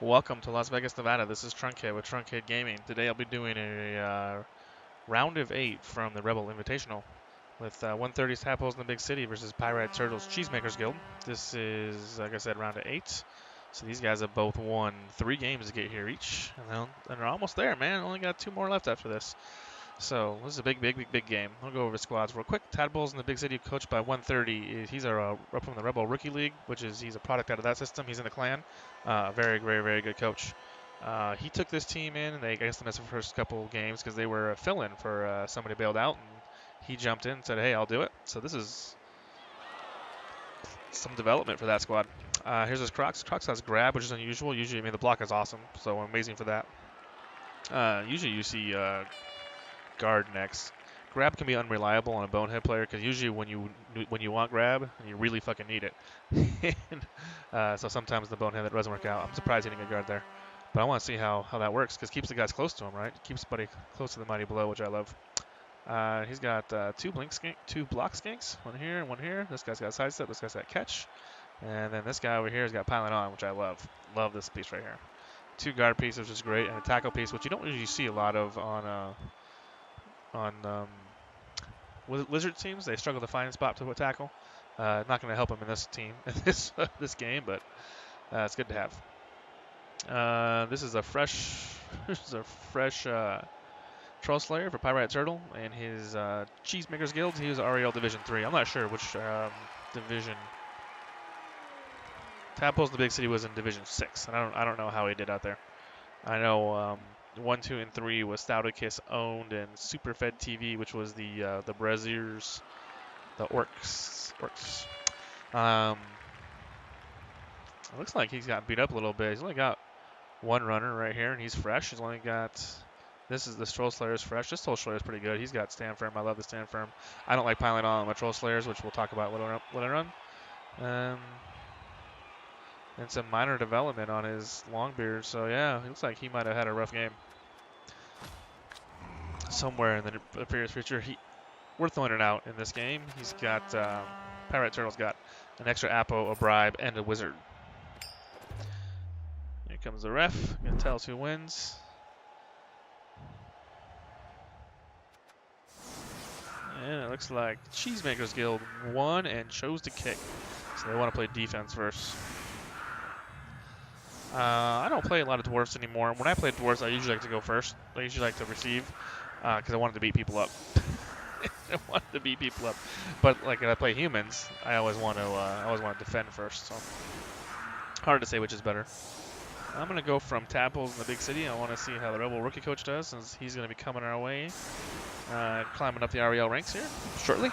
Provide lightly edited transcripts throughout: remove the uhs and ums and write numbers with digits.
Welcome to Las Vegas, Nevada. This is Trunkhead with Trunkhead Gaming. Today I'll be doing a round of 8 from the Rebbl Invitational with 130 tadpoles in the big city versus Pyrite Turtles Cheesemakers Guild. This is, like I said, round of 8. So these guys have both won 3 games to get here each, and they're almost there, man. Only got 2 more left after this. So this is a big game. I'll go over the squads real quick. Tadpoles in the big city, coached by 130. He's our from the Rebbl Rookie League, which is he's a product out of that system. He's in the clan. Very good coach. He took this team in, and I guess they missed the first couple games because they were a fill-in for somebody bailed out, and he jumped in and said, "Hey, I'll do it." So this is some development for that squad. Here's his Crocs. Crocs has grab, which is unusual. Usually, the block is awesome, so amazing for that. Usually, you see guard next. Grab can be unreliable on a bonehead player because usually when you want grab, you really fucking need it. So sometimes the bonehead that doesn't work out. I'm surprised he didn't get guard there, but I want to see how that works because it keeps the guys close to him, right? It keeps buddy close to the mighty blow, which I love. He's got two block skanks, one here and one here. This guy's got sidestep. This guy's got catch, and then this guy over here has got piling on, which I love. Love this piece right here. 2 guard pieces, which is great, and a tackle piece, which you don't usually see a lot of on Lizard teams. They struggle to find a spot to tackle. Not going to help them in this team, in this game, but it's good to have. This is a fresh Troll Slayer for Pyrite Turtle, and his Cheesemakers Guild. He was REL Division 3. I'm not sure which division. Tadpoles in the big city was in Division 6, and I don't know how he did out there. I know 1, 2, and 3 was Stouticus owned, and Superfed TV, which was the Braziers, the Orcs. It looks like he's got beat up a little bit. He's only got 1 runner right here, and he's fresh. He's only got this Troll Slayer is fresh. This Troll Slayer is pretty good. He's got stand firm. I love the stand firm. I don't like piling on my Troll Slayers, which we'll talk about later on. And some minor development on his Longbeard. So yeah, it looks like he might have had a rough game somewhere in the previous future. We're throwing it out in this game. He's got Pyrite Turtle's got an extra Apo, a bribe, and a wizard. Here comes the ref. Gonna tell us who wins. And it looks like Cheesemakers Guild won and chose to kick. So they want to play defense first. I don't play a lot of dwarfs anymore. When I play dwarfs, I usually like to go first. I usually like to receive because I wanted to beat people up. I wanted to beat people up. But like when I play humans, I always want to defend first. So hard to say which is better. I'm gonna go from tadpoles in the big city. I want to see how the Rebbl rookie coach does, since he's gonna be coming our way, climbing up the REL ranks here shortly.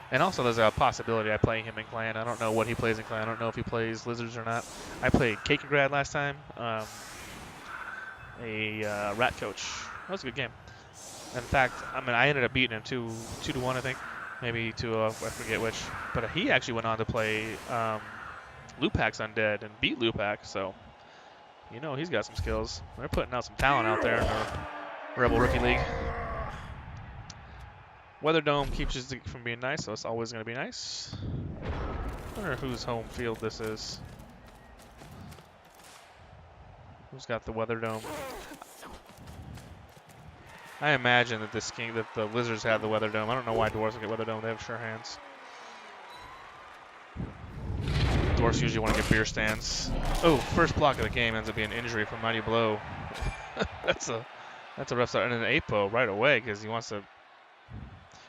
And also, there's a possibility I play him in clan. I don't know what he plays in clan. I don't know if he plays lizards or not. I played Cakegrad last time, a rat coach. That was a good game. In fact, I ended up beating him 2-1, I think, maybe 2-0, I forget which. But he actually went on to play Lupak's Undead and beat Lupak, so he's got some skills. They're putting out some talent out there in the Rebbl Rookie League. Weather Dome keeps it from being nice, so it's always going to be nice. I wonder whose home field this is. Who's got the Weather Dome? I imagine that that the Lizards have the Weather Dome. I don't know why Dwarves don't get Weather Dome. They have sure hands. Dwarves usually want to get beer stands. Oh, first block of the game ends up being an injury from Mighty Blow. That's a rough start. And an Apo right away because he wants to.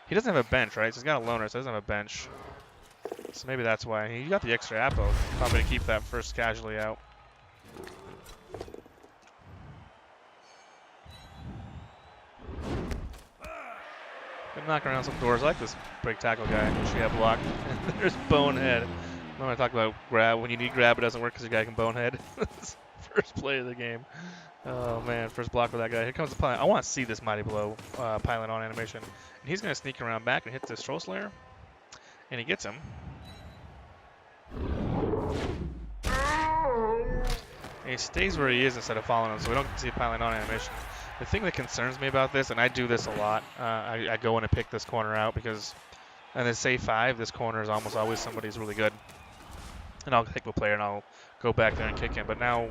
He doesn't have a bench, right? So he's got a loner, so he doesn't have a bench. So maybe that's why. He got the extra Apo. Probably to keep that first casualty out. Been knocking around some doors. I like this break tackle guy. She have block. There's Bonehead. I'm going to talk about grab. When you need grab, it doesn't work because your guy can Bonehead. First play of the game. Oh man, first block for that guy. Here comes the pilot. I want to see this Mighty Blow pilot on animation. And he's going to sneak around back and hit this Troll Slayer. And he gets him. And he stays where he is instead of following him, so we don't see pilot on animation. The thing that concerns me about this, and I do this a lot, I go in and pick this corner out because, and then say 5, this corner is almost always somebody's really good. and I'll pick a player and I'll go back there and kick him. But now,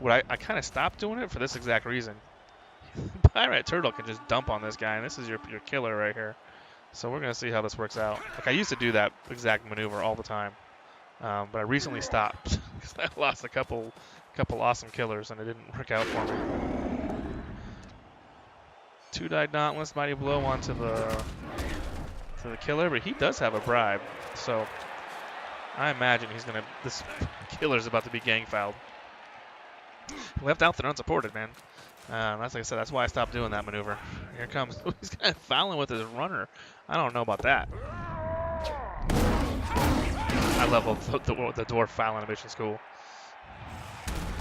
I kind of stopped doing it for this exact reason. Pyrite Turtle can just dump on this guy, and this is your killer right here. So we're going to see how this works out. Like, I used to do that exact maneuver all the time, but I recently stopped because I lost a couple awesome killers, and it didn't work out for me. 2-die Dauntless, Mighty Blow onto the killer, but he does have a bribe, so I imagine this killer's about to be gang fouled. Left out there unsupported, man. That's like I said. That's why I stopped doing that maneuver. Here comes. He's kind of fouling with his runner. I don't know about that. I leveled the dwarf foul animation. Cool.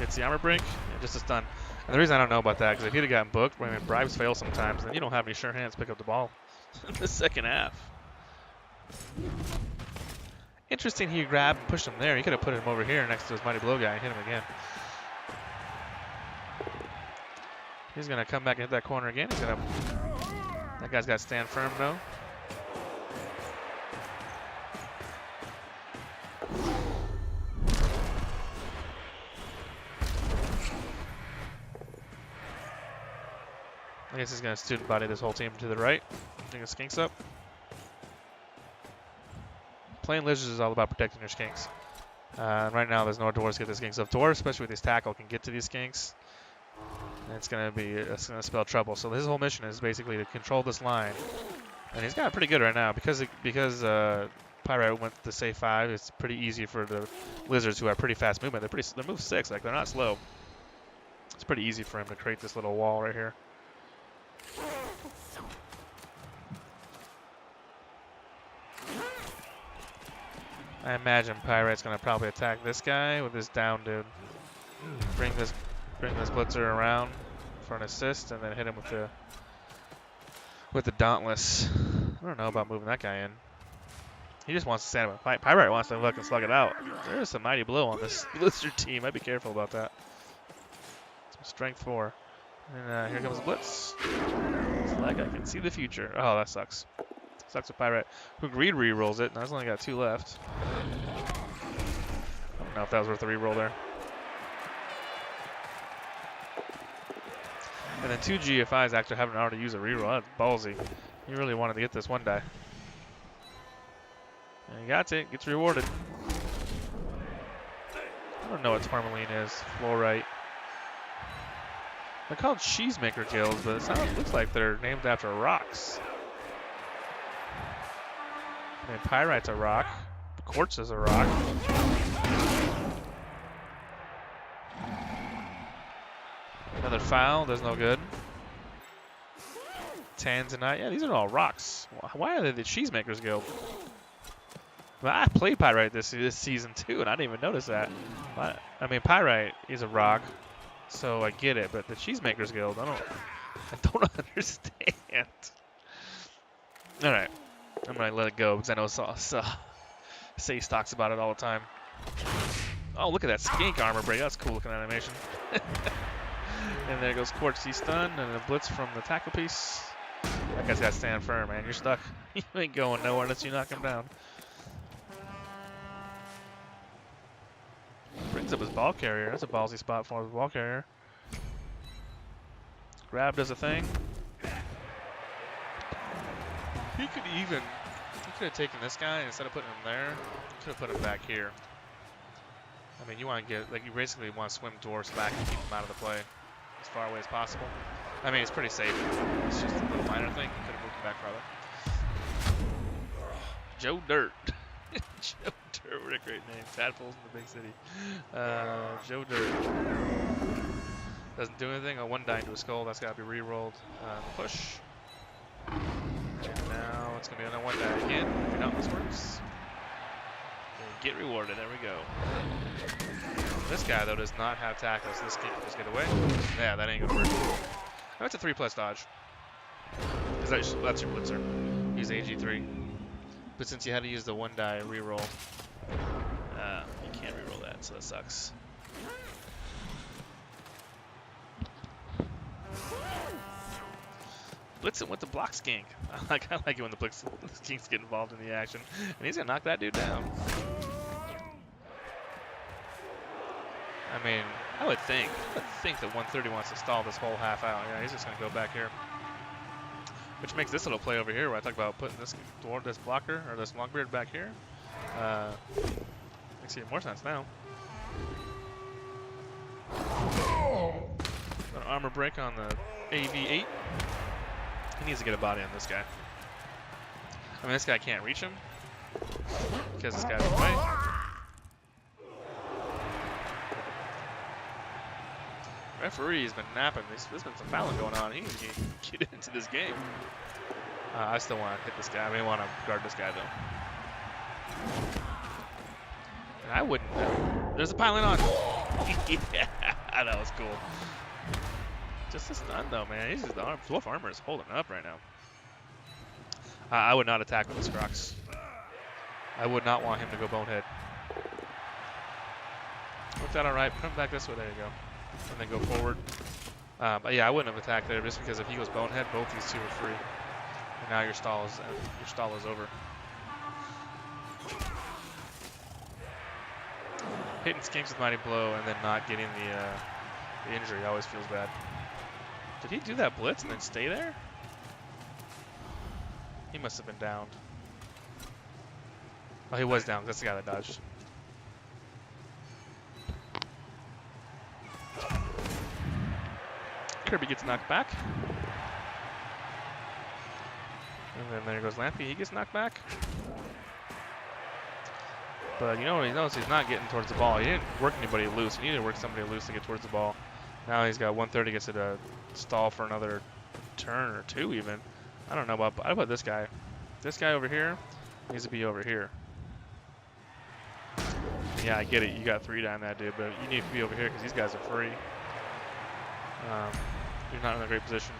Gets the armor break. Yeah, just a stun. And the reason I don't know about that because if he'd have gotten booked, I mean, bribes fail sometimes, then you don't have any sure hands to pick up the ball in the second half. Interesting. He grabbed and pushed him there. He could have put him over here next to his Mighty Blow guy and hit him again. He's going to come back and hit that corner again. That guy's got to stand firm, though. I guess he's going to student body this whole team to the right. Bring his skinks up. Playing Lizards is all about protecting your skinks. Right now, there's no dwarves to get the skinks up. Dwarves, especially with his tackle, can get to these skinks. And it's going to spell trouble. So his whole mission is basically to control this line. And he's got it pretty good right now. Because Pyrite went to say 5, it's pretty easy for the Lizards who have pretty fast movement. They're move 6, like they're not slow. It's pretty easy for him to create this little wall right here. I imagine Pyrite's going to probably attack this guy with this down dude. Bring this blitzer around for an assist, and then hit him with the Dauntless. I don't know about moving that guy in. He just wants to stand up and fight. Pyrite wants to fucking slug it out. There's some Mighty Blow on this Blizzard team. I'd be careful about that. Some strength 4. And here comes the blitz. It's like I can see the future. Oh, that sucks. Sucks with Pyrite. Who re-rolls it. Now he's only got 2 left. I don't know if that was worth the re-roll there. And then 2 GFIs after having already used a re-roll. That's ballsy. He really wanted to get this 1 die. And he got it. Gets rewarded. I don't know what Tourmaline is. Fluorite. They're called cheesemaker guilds, but it looks like they're named after rocks. I mean, Pyrite's a rock. Quartz is a rock. Another foul. That's no good. Tanzanite. Yeah, these are all rocks. Why are they the cheesemakers guild? Well, I played Pyrite this season too, and I didn't even notice that. I mean, Pyrite is a rock, so I get it. But the cheesemakers guild, I don't understand. All right. I'm going to let it go because I know Sace talks about it all the time. Oh, look at that skink armor break. That's cool looking animation. And there goes Quartz. He's stunned, and a blitz from the tackle piece. That guy's got to stand firm, man. You're stuck. You ain't going nowhere unless you knock him down. Brings up his ball carrier. That's a ballsy spot for his ball carrier. Grab does a thing. He could have taken this guy instead of putting him there. He could have put him back here. I mean, you want to you basically want to swim dwarfs back and keep them out of the play as far away as possible. I mean, it's pretty safe. It's just a little minor thing. You could have moved him back farther. Joe Dirt. Joe Dirt, what a great name. Tadpoles in the big city. Joe Dirt. Doesn't do anything. A 1 die into a skull. That's got to be re-rolled. The push. And now it's going to be another 1 die again. Maybe not this works. And get rewarded. There we go. This guy, though, does not have tackles. This kid can just get away. Yeah, that ain't going to work. That's a 3+ dodge. That's your blitzer. Use AG3. But since you had to use the 1 die reroll, you can't reroll that, so that sucks. Blitzing with the block skink. I like it when the skinks get involved in the action. And he's going to knock that dude down. I mean, I would think that 130 wants to stall this whole half out. Yeah, he's just going to go back here. Which makes this little play over here where I talk about putting this blocker, or this Longbeard back here. Makes even more sense now. An armor break on the AV8. He needs to get a body on this guy. I mean, this guy can't reach him because this guy's in the way. Referee's been napping. There's been some fouling going on. He needs to get into this game. I still want to hit this guy. I mean, I want to guard this guy, though. And I wouldn't. There's a piling on. Yeah, that was cool. Just a stun, though, man. He's just, the dwarf armor is holding up right now. I would not attack with his Crocs. I would not want him to go bonehead. Worked out all right. Put him back this way. There you go. And then go forward. But yeah, I wouldn't have attacked there just because if he goes bonehead, both these two are free. And now your stall is over. Hitting skinks with Mighty Blow and then not getting the injury always feels bad. Did he do that blitz and then stay there? He must have been downed. Oh, he was down. That's the guy that dodged. Kirby gets knocked back. And then there goes Lampy. He gets knocked back. But you know what he knows? He's not getting towards the ball. He didn't work anybody loose. He needed to work somebody loose to get towards the ball. Now he's got 130, gets it to stall for another turn or two even. I don't know about, I put this guy. This guy over here needs to be over here. Yeah, I get it. You got 3 down that dude, but you need to be over here because these guys are free. You're not in a great position.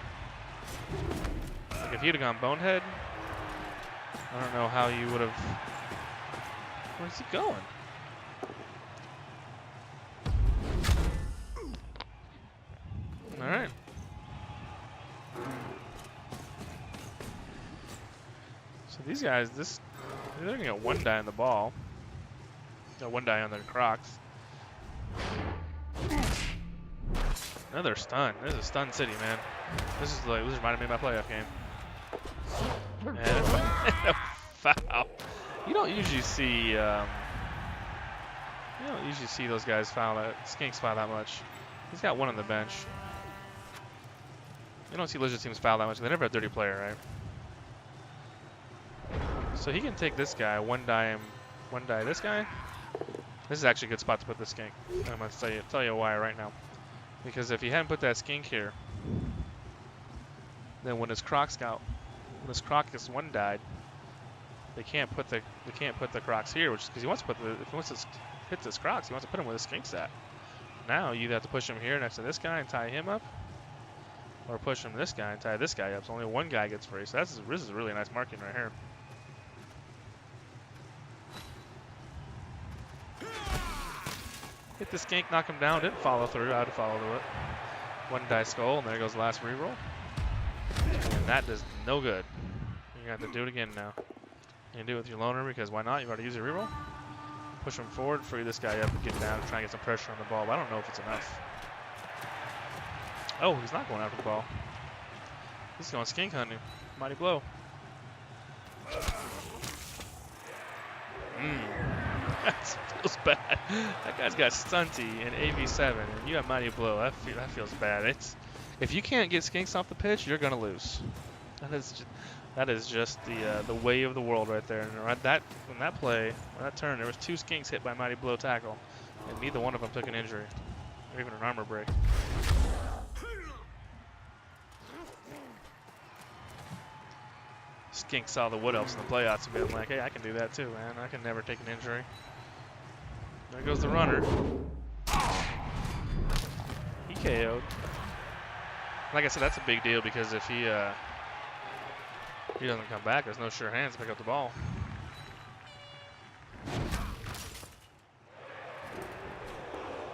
Like if he'd have gone bonehead, I don't know how you would have. Where's he going? All right. So these guys, they're gonna get 1 die on the ball. Got 1 die on their Crocs. Another stun. This is a stun city, man. This reminded me of my playoff game. And a foul. You don't usually see those guys foul that skinks foul that much. He's got 1 on the bench. You don't see Lizard teams foul that much. They never have a dirty player, right? So he can take this guy, 1 die him, 1 die this guy. This is actually a good spot to put this skink. I'm going to tell you why right now. Because if he hadn't put that skink here, then when his Crocs gets 1 died, they can't put the Crocs here, which is because he wants to if he wants to hit this Crocs, he wants to put him where the skink's at. Now you either have to push him here next to this guy and tie him up, or push him to this guy and tie this guy up. So only 1 guy gets free. So this is a really nice marking right here. Hit the skink, knock him down, didn't follow through. I had to follow through it. 1 die skull, and there goes the last reroll. And that does no good. You have to do it again now. You can do it with your loner because why not? You've already used your reroll. Push him forward, free this guy up, and get down and try and get some pressure on the ball. But I don't know if it's enough. Oh, he's not going after the ball. He's going skink hunting. Mighty Blow. That feels bad. That guy's got Stunty and AV7, and you have Mighty Blow. That feels bad. If you can't get skinks off the pitch, you're gonna lose. That is just the way of the world right there. And on that turn, there was 2 skinks hit by Mighty Blow tackle, and neither one of them took an injury, or even an armor break. Skink saw the Wood Elves in the playoffs and been like, hey, I can do that too, man. I can never take an injury. There goes the runner. He KO'd. Like I said, that's a big deal because if he doesn't come back, there's no sure hands to pick up the ball.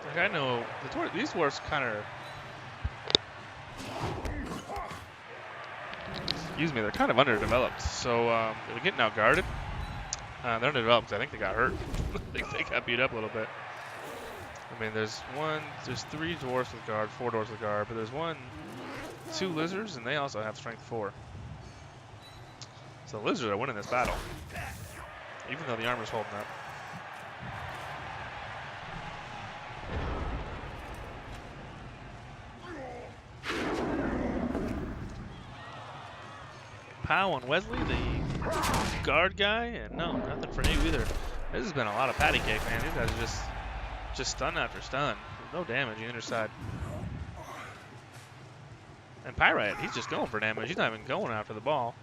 Like I know these dwarves kind of. Excuse me, they're kind of underdeveloped, so they're getting out guarded. They're underdeveloped because I think they got hurt. I think they got beat up a little bit. I mean, there's 3 dwarfs with guard, 4 dwarfs with guard, but there's 2 lizards, and they also have strength 4. So the lizards are winning this battle, even though the armor's holding up. Pow on Wesley, the guard guy, and no, nothing for Nate either. This has been a lot of patty cake, man. These guys are just stun after stun. No damage either side. And Pyrite, he's just going for damage. He's not even going after the ball.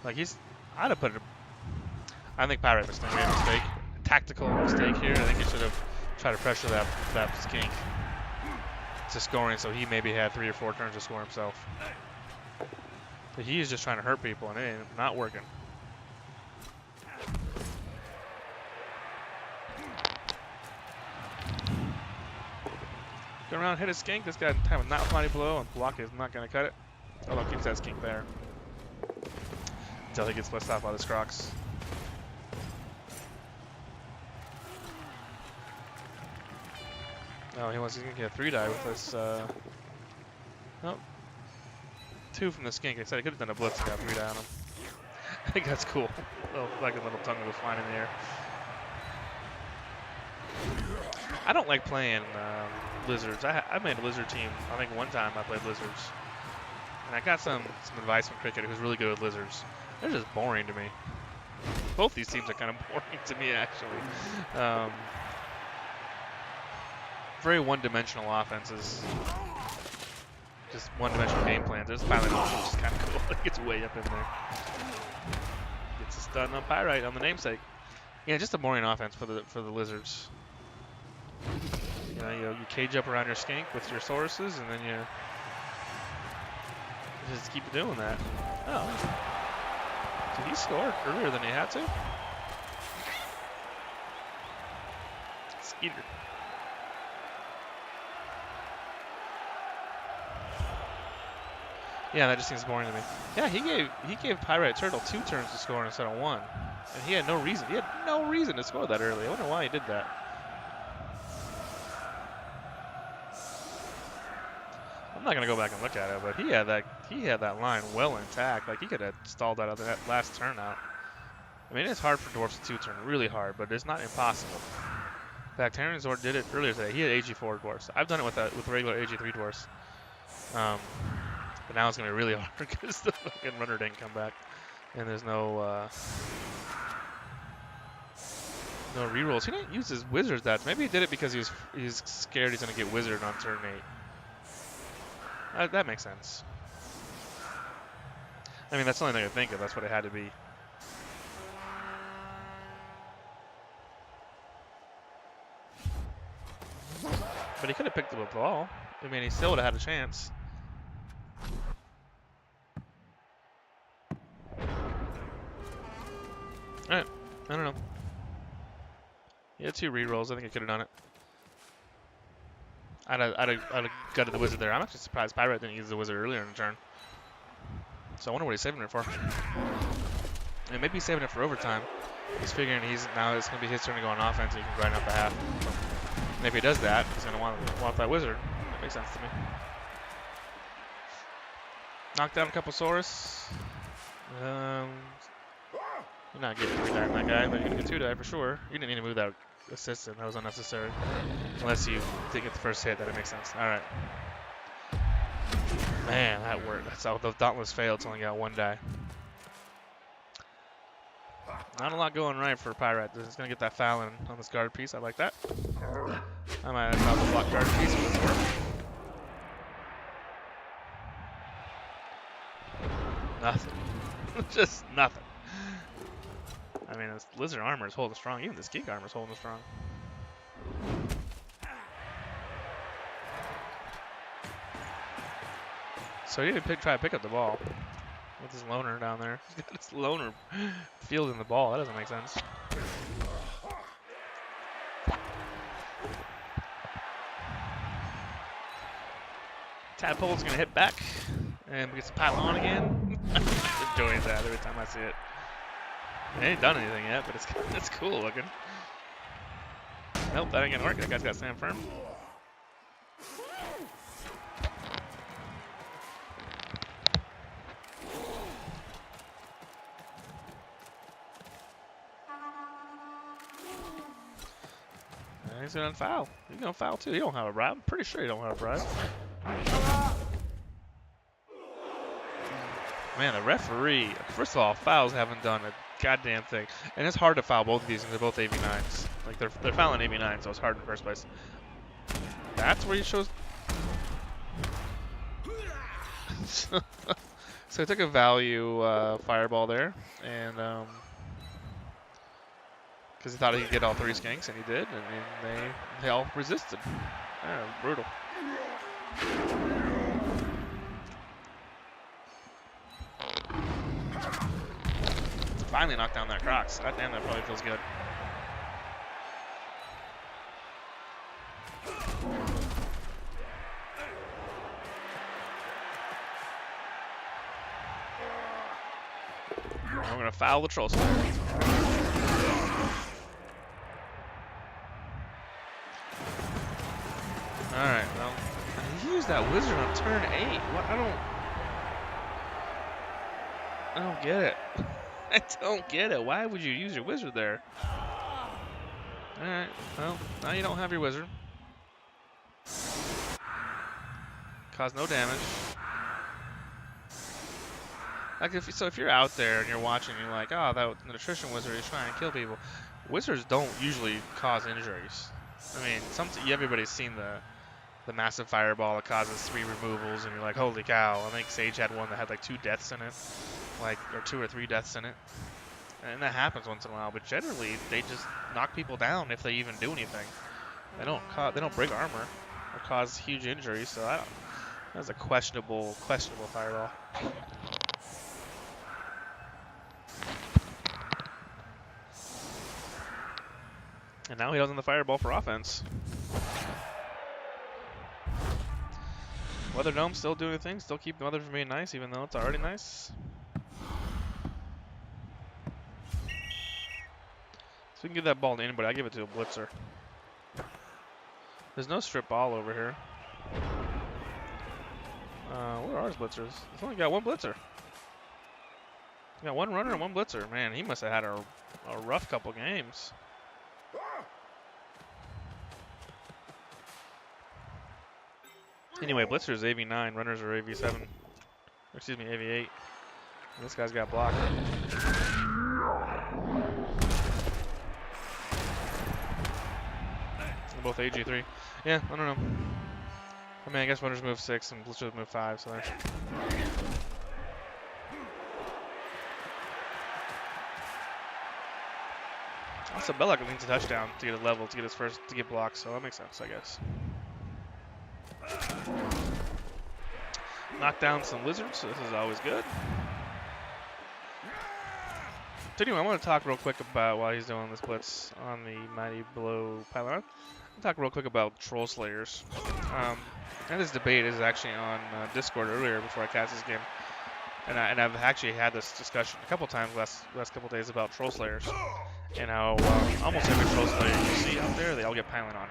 Like I'd have put it. I think Pyrite made a mistake. A tactical mistake here. I think he should have tried to pressure that skink to scoring, so he maybe had 3 or 4 turns to score himself. But he is just trying to hurt people, and it ain't not working. Go around, hit a skink. This guy have a not mighty blow, and block is not going to cut it. Although keeps that skink there until he gets blitzed off by the Scrocs. Oh, he's going to get a 3-die with this. Nope. 2 from the skink. I said he could have done a blitz and got 3-die on him. I think that's cool. Like a little tongue was flying in the air. I don't like playing lizards. I made a lizard team. I think one time I played lizards. And I got some advice from Cricket, who's really good with lizards. They're just boring to me. Both these teams are kind of boring to me, actually. Very one-dimensional offenses. Just one-dimensional game plans. There's Pilot, which is kind of cool. It gets way up in there. Gets a stun on Pyrite on the namesake. Yeah, just a boring offense for the lizards. You know, you cage up around your skink with your Sauruses, and then you just keep doing that. Oh. Did he score earlier than he had to? Skeeter. Yeah, that just seems boring to me. Yeah, he gave Pyrite Turtle 2 turns to score instead of 1. And he had no reason. He had no reason to score that early. I wonder why he did that. I'm not gonna go back and look at it, but he had that line well intact. Like he could have stalled that last turn out. I mean, it's hard for dwarfs to 2-turn, really hard, but it's not impossible. In fact, Terranzor did it earlier today. He had AG4 dwarfs. I've done it with regular AG3 dwarfs. But now it's gonna be really hard because the fucking runner didn't come back, and there's no rerolls. He didn't use his wizard stats. Maybe he did it because he's scared he's gonna get wizard on turn 8. That makes sense. I mean, that's the only thing I think of. That's what it had to be. But he could have picked up a ball. I mean, he still would have had a chance. Alright, I don't know. He had 2 rerolls. I think he could have done it. I'd have gutted the wizard there. I'm actually surprised Pyrite didn't use the wizard earlier in the turn. So I wonder what he's saving it for. And maybe he's saving it for overtime. He's figuring now it's going to be his turn to go on offense and he can grind up the half. And if he does that, he's going to want that wizard. That makes sense to me. Knock down a couple Saurus. You're not getting 3-die on that guy, but you're going to get 2-die for sure. You didn't need to move that assistant. That was unnecessary. Unless you did get the first hit, that makes sense. All right. Man, that worked. That's how the Dauntless failed. It's only got 1 die. Not a lot going right for Pyrite. He's going to get that foul on this guard piece. I like that. I might have thought the block guard piece would work. Nothing. Just nothing. I mean, this lizard armor is holding strong. Even this geek armor is holding strong. So he didn't try to pick up the ball with his loner down there. He's got his loner fielding the ball. That doesn't make sense. Tadpole's going to hit back and gets the pylon again. I'm enjoying that every time I see it. He ain't done anything yet, but it's cool looking. Nope, that ain't gonna work. That guy's got stand firm. He's gonna foul. He's gonna foul too. He don't have a bribe. I'm pretty sure he don't have a bribe. Man, the referee. First of all, fouls haven't done a goddamn thing, and it's hard to foul both of these, and they're both AV9s. Like they're fouling AV9, so it's hard in the first place. That's where he shows. So he took a value fireball there, and because he thought he could get all 3 skanks, and he did, and they all resisted. Yeah, brutal. Finally knocked down that Crocs. God damn, that probably feels good. We're gonna foul the Troll Slayer. Alright, well, he used that wizard on turn 8. What? I don't get it. I don't get it. Why would you use your wizard there? Alright, well, now you don't have your wizard. Cause no damage. Like if you're out there and you're watching, you're like, oh, that nutrition wizard is trying to kill people. Wizards don't usually cause injuries. I mean, everybody's seen the massive fireball that causes 3 removals, and you're like, holy cow. I think Sage had one that had like 2 deaths in it, or 2 or 3 deaths in it. And that happens once in a while, but generally they just knock people down if they even do anything. They don't break armor or cause huge injuries, so that's a questionable fireball. And now he doesn't have the fireball for offense. Weather Dome still doing things, still keep the weather from being nice, even though it's already nice. So we can give that ball to anybody. I give it to a blitzer. There's no strip ball over here. Where are his blitzers? It's only got 1 blitzer. Got 1 runner and 1 blitzer. Man, he must have had a rough couple games. Anyway, blitzers AV9, runners are AV7. Or excuse me, AV8. And this guy's got blocked. They're both AG3. Yeah, I don't know. I mean, I guess runners move 6 and blitzers move 5, so there. Also, Belloc needs a touchdown to get a level, to get blocked, so that makes sense, I guess. Knock down some lizards, so this is always good. So anyway, I want to talk real quick about, while he's doing this blitz on the Mighty Blow pylon, I'll talk real quick about Troll Slayers. And this debate is actually on Discord earlier before I cast this game. And I've actually had this discussion a couple times last couple days about Troll Slayers. And how almost every Troll Slayer you see out there, they all get pylon on.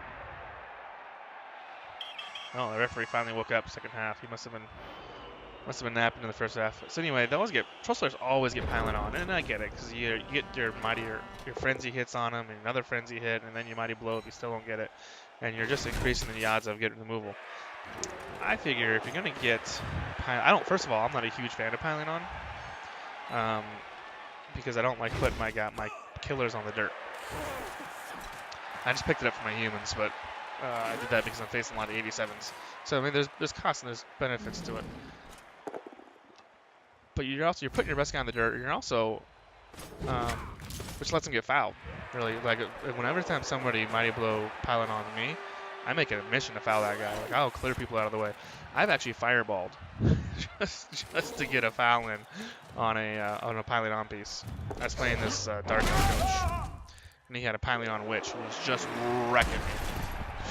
Oh, the referee finally woke up second half. He must have been napping in the first half. So anyway, Troll Slayers always get pylon on, and I get it, because you get your frenzy hits on them, and another frenzy hit, and then you Mighty Blow if you still don't get it, and you're just increasing the odds of getting removal. I figure if you're gonna get first of all, I'm not a huge fan of piling on, because I don't like putting my killers on the dirt. I just picked it up for my humans, but I did that because I'm facing a lot of 87s. So I mean, there's costs and there's benefits to it. But you're putting your best guy on the dirt. You're also, which lets him get fouled. Really, like whenever time somebody Mighty Blow piling on me, I make it a mission to foul that guy. Like I'll clear people out of the way. I've actually fireballed just to get a foul in on a piling on piece. I was playing this Dark Elf coach, and he had a piling on witch who was just wrecking me.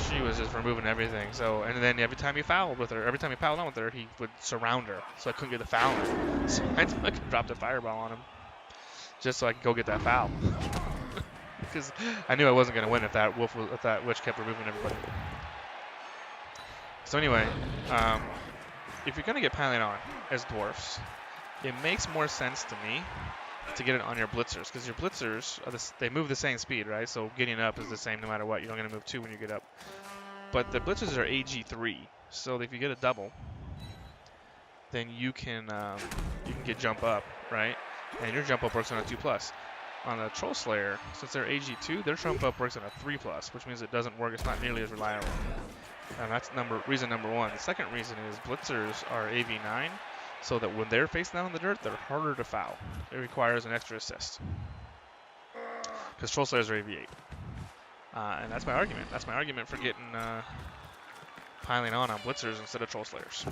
She was just removing everything. So, and then every time he piled on with her, he would surround her, so I couldn't get the foul in. So I dropped a fireball on him, just so I could go get that foul. Because I knew I wasn't going to win if that witch kept removing everybody. So anyway, if you're going to get piling on as dwarfs, it makes more sense to me to get it on your blitzers, because your blitzers, they move the same speed, right? So getting up is the same no matter what. You're not going to move 2 when you get up. But the blitzers are AG3, so if you get a double, then you can get jump up, right? And your jump up works on a 2+. On the Troll Slayer, since they're AG2, their jump up works on a 3+, which means it doesn't work. It's not nearly as reliable. And that's reason number 1. The second reason is blitzers are AV9, so that when they're face down in the dirt, they're harder to foul. It requires an extra assist. Because Troll Slayers are AV8. And that's my argument. That's my argument for getting piling on blitzers instead of Troll Slayers.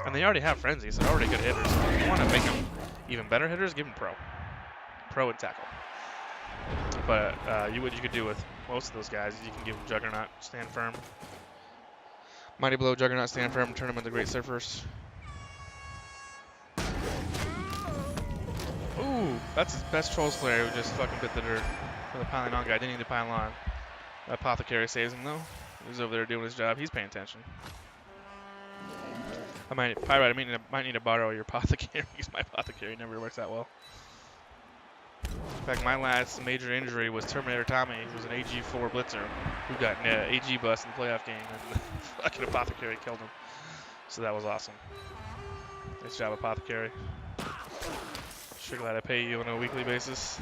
And they already have Frenzy, so they're already good hitters. If you want to make them even better hitters, give them Pro. Pro and Tackle. But what you could do with most of those guys is you can give them Juggernaut, Stand Firm. Mighty Blow, Juggernaut, Stand Firm, turn them into Great Surfers. Ooh, that's his best Troll Slayer who just fucking bit the dirt for the piling on guy. Didn't need to pile on. Apothecary saves him though. He's over there doing his job. He's paying attention. Pyrite, I might need to borrow your Apothecary because my Apothecary never works that well. In fact, my last major injury was Terminator Tommy, who was an AG4 blitzer who got an AG bust in the playoff game, and the fucking Apothecary killed him. So that was awesome. Nice job, Apothecary. Sure glad I pay you on a weekly basis.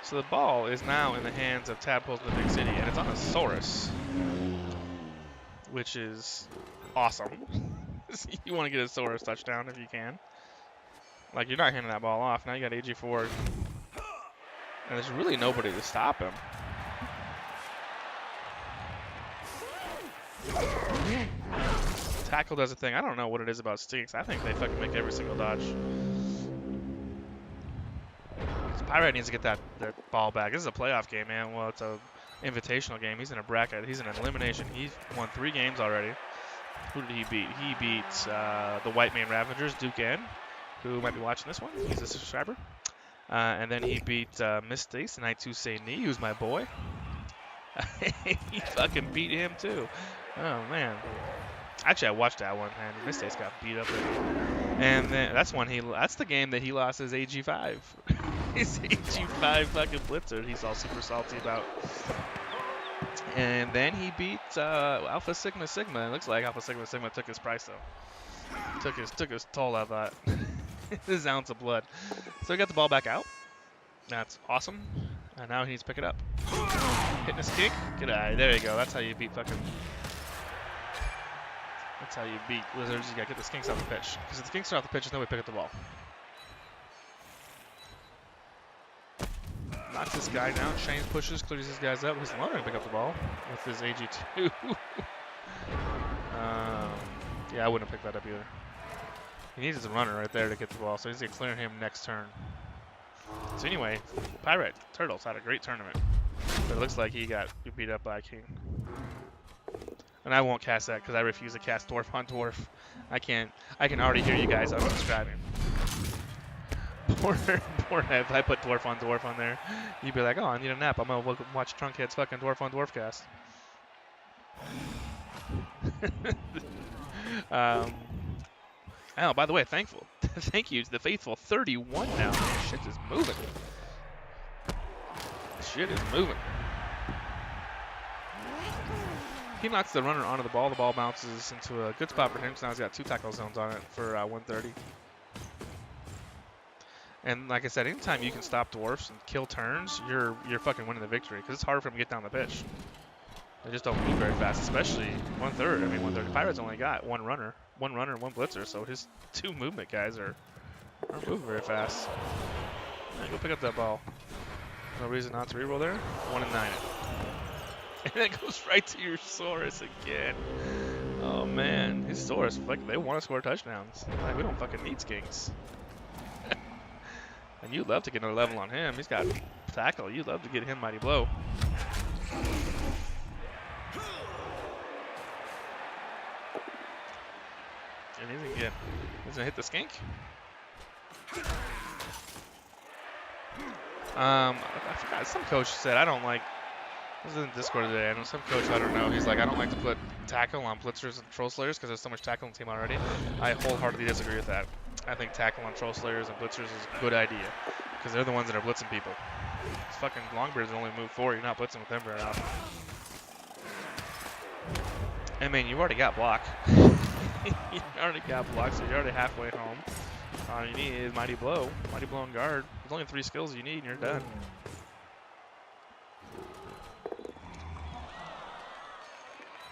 So the ball is now in the hands of Tadpoles in the Big City, and it's on a Saurus, which is awesome. You want to get a Saurus touchdown if you can. Like, you're not handing that ball off. Now you got AG4, and there's really nobody to stop him. Tackle does a thing. I don't know what it is about Stinks. I think they fucking make every single dodge. Pyrite needs to get that ball back. This is a playoff game, man. Well, it's a invitational game. He's in a bracket. He's in an elimination. He's won 3 games already. Who did he beat? He beat the White Man Ravagers, Duke N, who might be watching this one. He's a subscriber. And then he beat Mistakes, and Cyandie, who's my boy. He fucking beat him too. Oh man. Actually, I watched that one, and Mistakes got beat up. And then that's the game that he lost his AG5. His AG5 fucking blitzer. He's all super salty about. And then he beat Alpha Sigma Sigma. It looks like Alpha Sigma Sigma took his price though. Took his toll out of that. His ounce of blood. So he got the ball back out. That's awesome. And now he needs to pick it up. Hitting his kick. Good eye. There you go. That's how you beat fucking. That's how you beat Lizards. You gotta get the skinks off the pitch. Because if the skinks are off the pitch, there's no way to pick up the ball. Knocks this guy down. Chains pushes, clears these guys up. He's alone to pick up the ball with his AG2. Yeah, I wouldn't have picked that up either. He needs his runner right there to get the ball, so he's going to clear him next turn. So anyway, Pyrite Turtles had a great tournament. But it looks like he got beat up by King. And I won't cast that because I refuse to cast Dwarf on Dwarf. I can already hear you guys unsubscribing. Poor, if I put Dwarf on there, you'd be like, oh, I need a nap. I'm going to watch Trunkhead's fucking Dwarf on Dwarf cast. Oh, by the way, thank you to the faithful 31 now. Shit is moving. Shit is moving. He knocks the runner onto the ball. The ball bounces into a good spot for him. So now he's got 2 tackle zones on it for 130. And like I said, anytime you can stop dwarfs and kill turns, you're fucking winning the victory. Because it's hard for them to get down the pitch. They just don't move very fast, especially 130. I mean, 130. Pirates only got one runner, one blitzer, so his 2 movement guys aren't moving very fast. Right, go pick up that ball. No reason not to reroll there. 1 and 9. And it goes right to your Saurus again. Oh man, his Saurus, like, they want to score touchdowns. Like, we don't fucking need skinks. And you'd love to get another level on him. He's got tackle. You'd love to get him mighty blow. And he's gonna hit the skink. I forgot. Some coach said I don't like This is in Discord today. I know some coach, I don't know, he's like, I don't like to put tackle on blitzers and troll slayers because there's so much tackle on the team already. I wholeheartedly disagree with that. I think tackle on troll slayers and blitzers is a good idea because they're the ones that are blitzing people. These fucking longbeards only move 4. You're not blitzing with them very often. I mean, you've already got block. You already got block, so you're already halfway home. All you need is Mighty Blow. Mighty Blow and Guard. There's only 3 skills you need and you're done.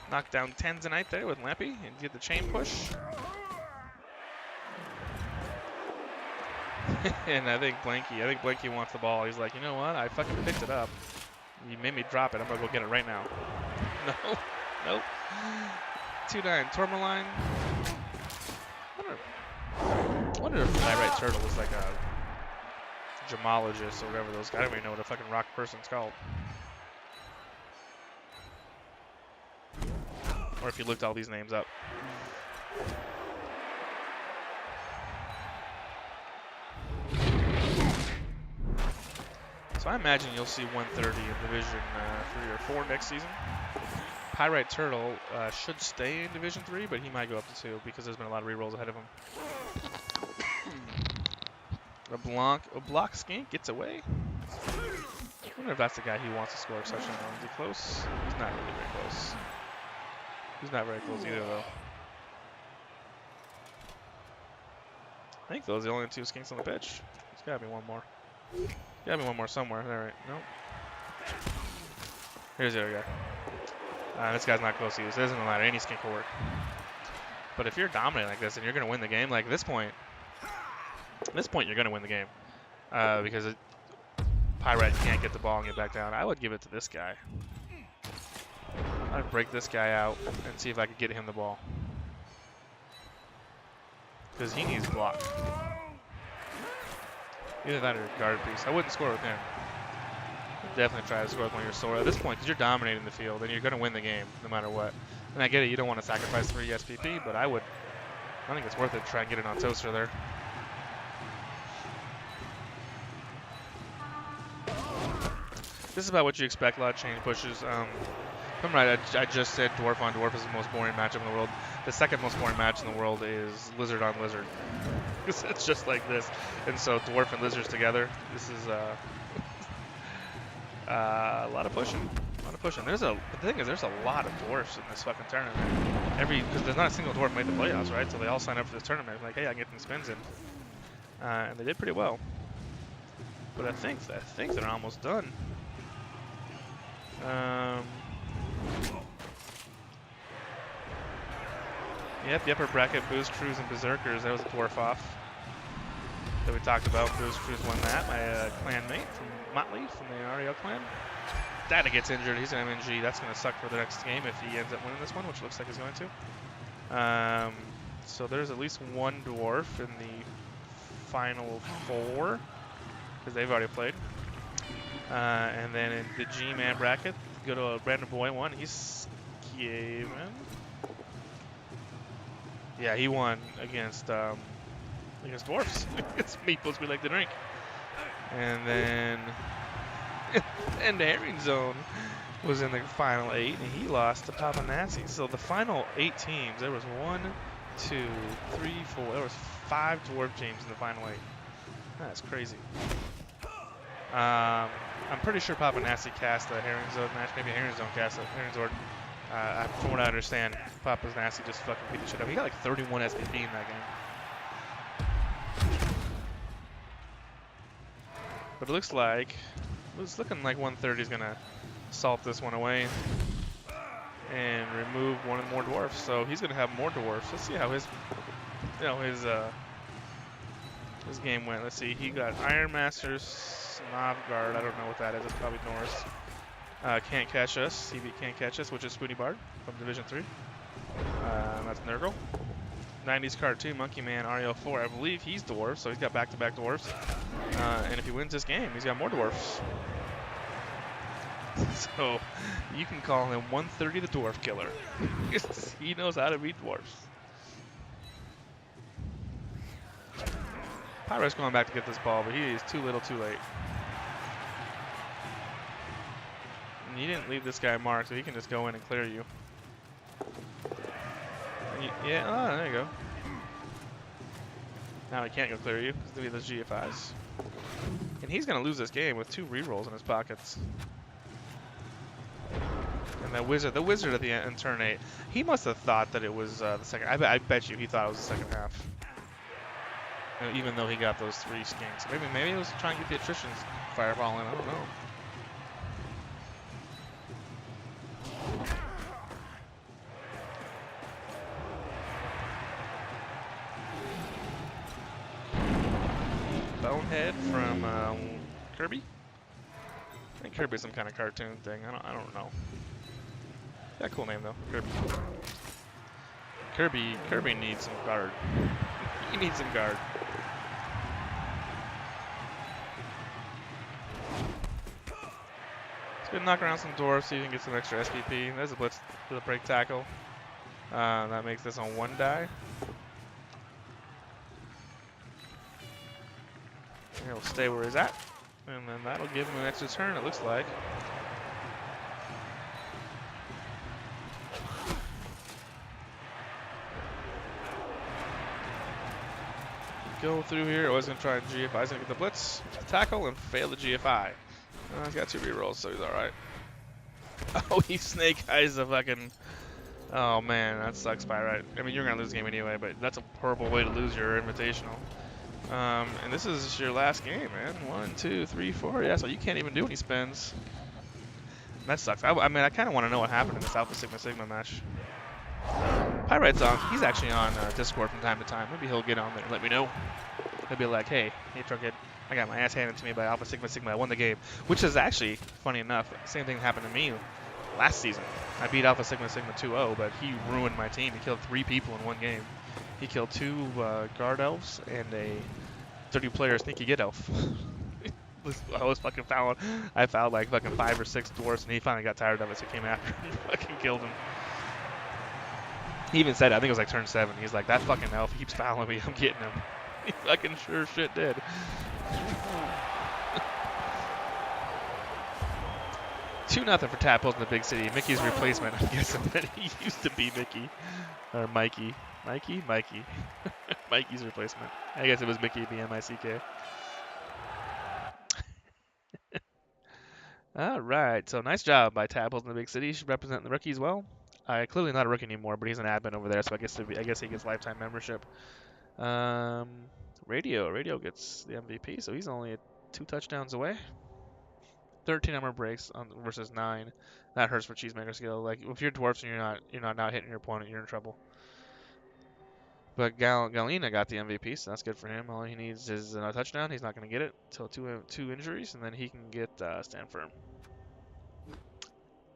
Knock down 10 tonight there with Lampy and get the chain push. And I think Blanky wants the ball. He's like, you know what? I fucking picked it up. You made me drop it. I'm gonna go get it right now. No, nope. 2-9 Tourmaline. I wonder if Pyrite Turtle is like a gemologist or whatever those guys. I don't even know what a fucking rock person's called. Or if you looked all these names up. So I imagine you'll see 130 in Division 3 or 4 next season. Pyrite Turtle should stay in Division 3, but he might go up to 2 because there's been a lot of rerolls ahead of him. A block skink gets away. I wonder if that's the guy he wants to score exception on. Is he close? He's not really very close. He's not very close either, though. I think those are the only 2 skinks on the pitch. There's gotta be one more. Gotta be one more somewhere. All right, nope. Here's the other guy. This guy's not close either, so it doesn't matter. Any skink will work. But if you're dominating like this and you're gonna win the game, like at this point you're gonna win the game because Pyrite can't get the ball and get back down. I would give it to this guy. I'd break this guy out and see if I could get him the ball. Because he needs block. Either that or guard piece. I wouldn't score with him. I'd definitely try to score with one of your sword. At this point, because you're dominating the field and you're going to win the game no matter what. And I get it, you don't want to sacrifice 3 SPP, but I think it's worth it to try and get it on Toaster there. This is about what you expect, a lot of chain pushes. If I'm right, I just said Dwarf on Dwarf is the most boring matchup in the world. The second most boring match in the world is Lizard on Lizard. It's just like this. And so Dwarf and Lizards together, this is a lot of pushing. A lot of pushing. The thing is, there's a lot of Dwarfs in this fucking tournament. Because there's not a single Dwarf made the playoffs, right? So they all sign up for this tournament. Like, hey, I can get some spins in. And they did pretty well. But I think they're almost done. Yep, the upper bracket, Booze Crews and Berserkers, that was a dwarf off that we talked about. Booze Crews won that. My clan mate from Motley, from the Ariel clan. Data gets injured, he's an MNG. That's going to suck for the next game if he ends up winning this one, which looks like he's going to. So there's at least one dwarf in the final 4, because they've already played. And then in the G-Man bracket, good old Brandon Boy won. He's Skaven. Yeah, he won against dwarfs. Against meeples we like to drink. And then and the Herring Zone was in the final 8, and he lost to Papa Nazi. So the final 8 teams, there was 1, 2, 3, 4. There was 5 dwarf teams in the final 8. That's crazy. I'm pretty sure Papa Nasty cast the Herring Zone match. Maybe Herring Zone cast the Herring Zone. From what I understand, Papa Nasty just fucking beat the shit up. He got like 31 SPP in that game. But it looks like, it's looking like 130 is gonna salt this one away and remove one of the more dwarfs. So he's gonna have more dwarfs. Let's see how his game went. Let's see. He got Iron Masters. Novgard, I don't know what that is. It's probably Norse. Can't Catch Us. He beat Can't Catch Us, which is Spoony Bard from Division 3. That's Nurgle. 90s cartoon Monkey Man Ariel 4. I believe he's dwarf, so he's got back-to-back dwarfs. And if he wins this game, he's got more dwarfs. So you can call him 130 the Dwarf Killer. He knows how to beat dwarfs. Pyrite's going back to get this ball, but he is too little too late. you didn't leave this guy marked, so he can just go in and clear you. Yeah, oh, there you go. Now he can't go clear you because of those GFIs. And he's going to lose this game with 2 rerolls in his pockets. And the wizard at the end in turn 8, he must have thought that it was the second. I bet you he thought it was the second half. Even though he got those 3 skinks. Maybe he was trying to get the attritions fireball in, I don't know. Bonehead from Kirby? I think Kirby's some kind of cartoon thing. I don't know. Yeah, cool name though, Kirby. Kirby needs some guard. He needs some guard. Let's go knock around some dwarfs so you can get some extra SPP. There's a blitz with a break tackle. That makes this on 1 die. He'll stay where he's at, and then that'll give him an extra turn, it looks like. Go through here. I was going to try GFI. He's going to get the blitz, tackle, and fail the GFI. He's got 2 rerolls, so he's alright. Oh, he snake eyes the fucking... Oh, man, that sucks, Pyrite. I mean, you're going to lose the game anyway, but that's a horrible way to lose your Invitational. And this is your last game, man. 1, 2, 3, 4. Yeah, so you can't even do any spins. That sucks. I mean, I kind of want to know what happened in this Alpha Sigma Sigma match. Pyrite's on. He's actually on Discord from time to time. Maybe he'll get on there and let me know. He'll be like, hey Trunkhead, I got my ass handed to me by Alpha Sigma Sigma. I won the game. Which is actually, funny enough, same thing happened to me last season. I beat Alpha Sigma Sigma 2-0, but he ruined my team. He killed 3 people in 1 game. He killed 2 guard elves and a 30-player sneaky get elf. I was fucking fouling. I fouled like fucking 5 or 6 dwarfs, and he finally got tired of it, so he came after him and fucking killed him. He even said it, I think it was like turn 7. He's like, that fucking elf keeps fouling me, I'm getting him. He fucking sure shit did. 2-0 for Tadpoles in the big city. Mickey's replacement. I'm guessing that he used to be Mickey. Or Mikey. Mikey? Mikey's replacement. I guess it was Mickey, B-M-I-C-K. Alright, so nice job by Tadpoles in the big city. Should represent the rookies well. Clearly not a rookie anymore, but he's an admin over there, so I guess he gets lifetime membership. Radio gets the MVP, so he's only 2 touchdowns away. 13 armor breaks versus 9. That hurts for Cheesemaker skill. Like if you're dwarfs and you're not hitting your opponent, you're in trouble. But Galena got the MVP, so that's good for him. All he needs is a touchdown. He's not going to get it until 2 injuries, and then he can get stand firm.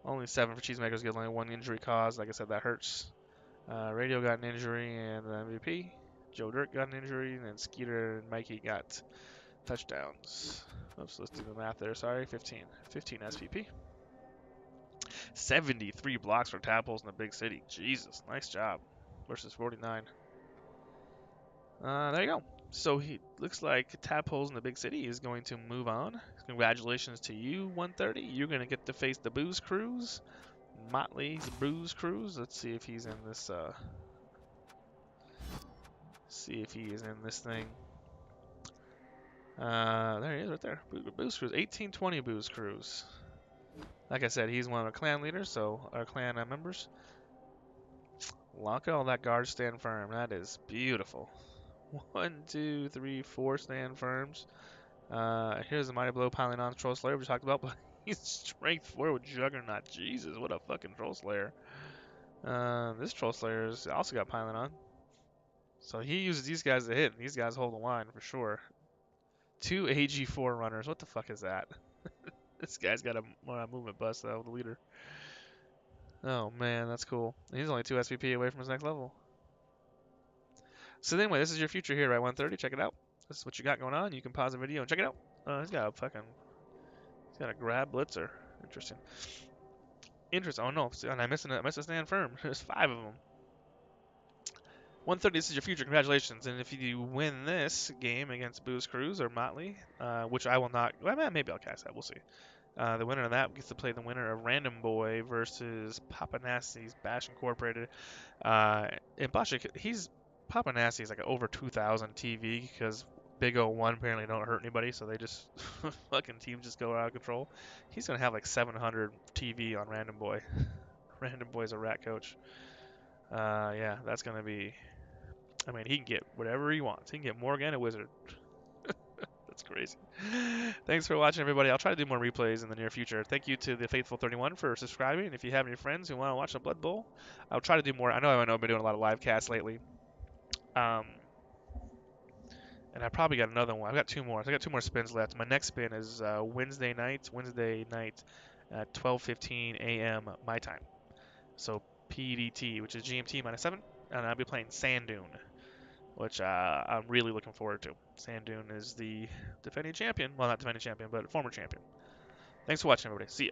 Only 7 for Cheesemaker's Guild, only 1 injury caused. Like I said, that hurts. Radio got an injury and the MVP. Joe Dirt got an injury, and then Skeeter and Mikey got touchdowns. Oops, let's do the math there. Sorry, 15 SPP. 73 blocks for Tadpoles in the big city. Jesus, nice job. Versus 49. There you go. So he looks like Tadpoles in the big city is going to move on. Congratulations to you, 130. You're going to get to face the Booze Cruise. Motley's Booze Cruise. Let's see if he's in this. See if he is in this thing. There he is right there. Booze Cruise. 1820 Booze Cruise. Like I said, he's one of our clan leaders, so our clan members. Lock all that guard stand firm. That is beautiful. 1, 2, 3, 4 stand firms. Here's the Mighty Blow piling on Troll Slayer we talked about, but he's strength 4 with Juggernaut. Jesus, what a fucking Troll Slayer. This Troll Slayer has also got piling on. So he uses these guys to hit, and these guys hold the line for sure. 2 AG4 runners. What the fuck is that? This guy's got a movement bust, though, the leader. Oh, man, that's cool. He's only 2 SVP away from his next level. So anyway, this is your future here, right? 130. Check it out. This is what you got going on. You can pause the video and check it out. He's got a grab blitzer. Interesting. Oh no, and I missed a stand firm. There's 5 of them. 130. This is your future. Congratulations. And if you win this game against Booze Cruise or Motley, which I will not. Well, maybe I'll cast that. We'll see. The winner of that gets to play the winner of Random Boy versus Papa Nasty's Bash Incorporated. And Bashik, Papa Nasty's like over 2,000 TV because Big O1 apparently don't hurt anybody, so they just fucking teams just go out of control. He's gonna have like 700 TV on Random Boy. Random Boy's a rat coach. Yeah, that's gonna be. I mean, he can get whatever he wants. He can get Morgan a wizard. That's crazy. Thanks for watching, everybody. I'll try to do more replays in the near future. Thank you to the Faithful 31 for subscribing. If you have any friends who want to watch a Blood Bowl, I'll try to do more. I know I've been doing a lot of live casts lately. Um, and I probably got another one. I've got two more. So I got two more spins left. My next spin is Wednesday night at 12:15 a.m. my time. So PDT, which is GMT -7, and I'll be playing Sand Dune, which I'm really looking forward to. Sand Dune is the defending champion. Well, not defending champion, but former champion. Thanks for watching, everybody. See ya.